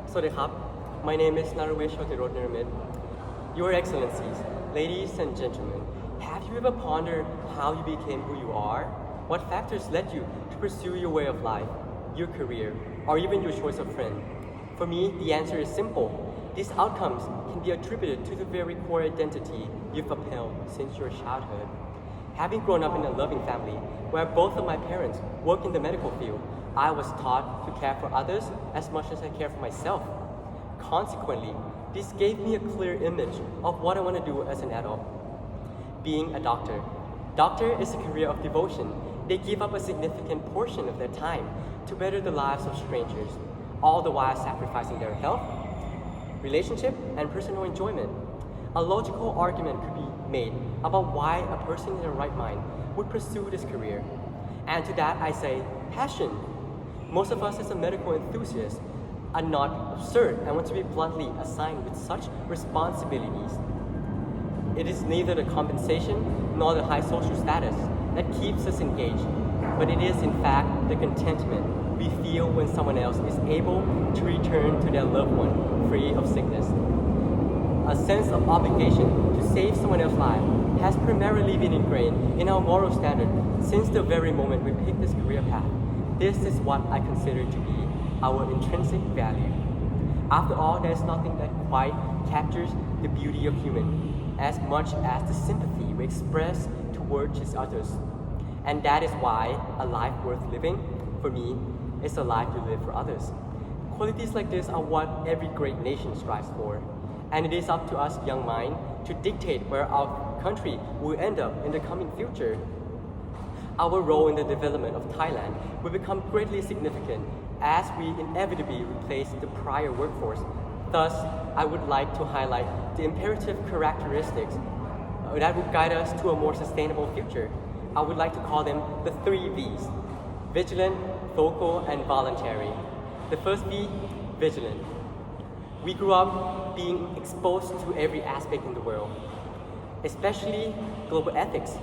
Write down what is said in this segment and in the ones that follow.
Swadikap. My name is Narawich Chotirosniramit. Your Excellencies, ladies and gentlemen, have you ever pondered how you became who you are? What factors led you to pursue your way of life, your career, or even your choice of friend? For me, the answer is simple. These outcomes can be attributed to the very core identity you've upheld since your childhood. Having grown up in a loving family where both of my parents work in the medical field, I was taught to care for others as much as I care for myself. Consequently, this gave me a clear image of what I want to do as an adult. Being a doctor. Doctor is a career of devotion. They give up a significant portion of their time to better the lives of strangers, all the while sacrificing their health, relationship, and personal enjoyment. A logical argument could be made about why a person in their right mind would pursue this career. And to that I say, passion. Most of us as a medical enthusiast are not absurd and want to be bluntly assigned with such responsibilities. It is neither the compensation nor the high social status that keeps us engaged, but it is in fact the contentment we feel when someone else is able to return to their loved one free of sickness. A sense of obligation to save someone else's life has primarily been ingrained in our moral standard since the very moment we picked this career path. This is what I consider to be our intrinsic value. After all, there is nothing that quite captures the beauty of human as much as the sympathy we express towards each others. And that is why a life worth living, for me, is a life to live for others. Qualities like this are what every great nation strives for. And it is up to us young minds to dictate where our country will end up in the coming future. Our role in the development of Thailand will become greatly significant as we inevitably replace the prior workforce. Thus, I would like to highlight the imperative characteristics that will guide us to a more sustainable future. I would like to call them the 3 V's: vigilant, vocal, and voluntary. The first V, vigilant. We grew up being exposed to every aspect in the world, especially global ethics.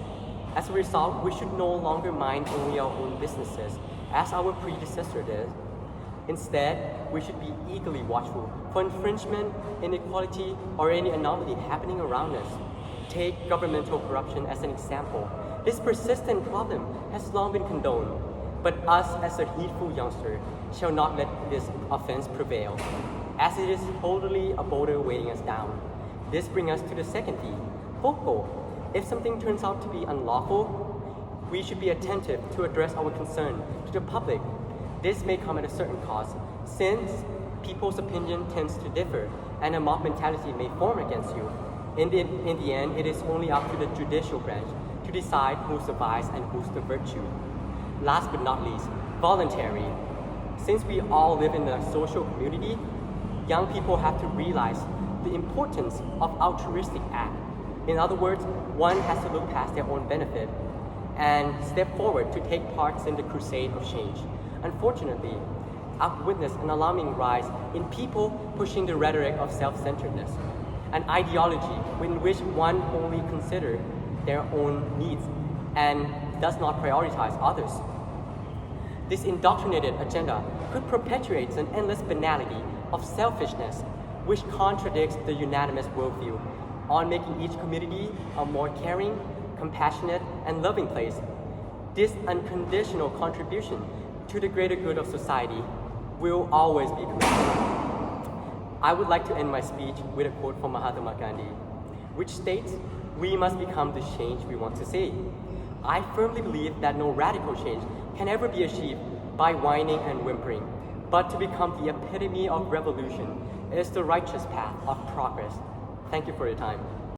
As a result, we should no longer mind only our own businesses, as our predecessor did. Instead, we should be eagerly watchful for infringement, inequality, or any anomaly happening around us. Take governmental corruption as an example. This persistent problem has long been condoned, but us as a heedful youngster shall not let this offense prevail, as it is totally a boulder weighing us down. This brings us to the second V, vocal. If something turns out to be unlawful, we should be attentive to address our concern to the public. This may come at a certain cost, since people's opinion tends to differ and a mob mentality may form against you. In the end, it is only up to the judicial branch to decide who's the vice and who's the virtue. Last but not least, voluntary. Since we all live in a social community, young people have to realize the importance of altruistic act. In other words, one has to look past their own benefit and step forward to take part in the crusade of change. Unfortunately, I've witnessed an alarming rise in people pushing the rhetoric of self-centeredness, an ideology in which one only considers their own needs and does not prioritize others. This indoctrinated agenda could perpetuate an endless banality of selfishness, which contradicts the unanimous worldview on making each community a more caring, compassionate, and loving place. This unconditional contribution to the greater good of society will always be commended. I would like to end my speech with a quote from Mahatma Gandhi, which states, "We must become the change we want to see." I firmly believe that no radical change can ever be achieved by whining and whimpering, but to become the epitome of revolution is the righteous path of progress. Thank you for your time.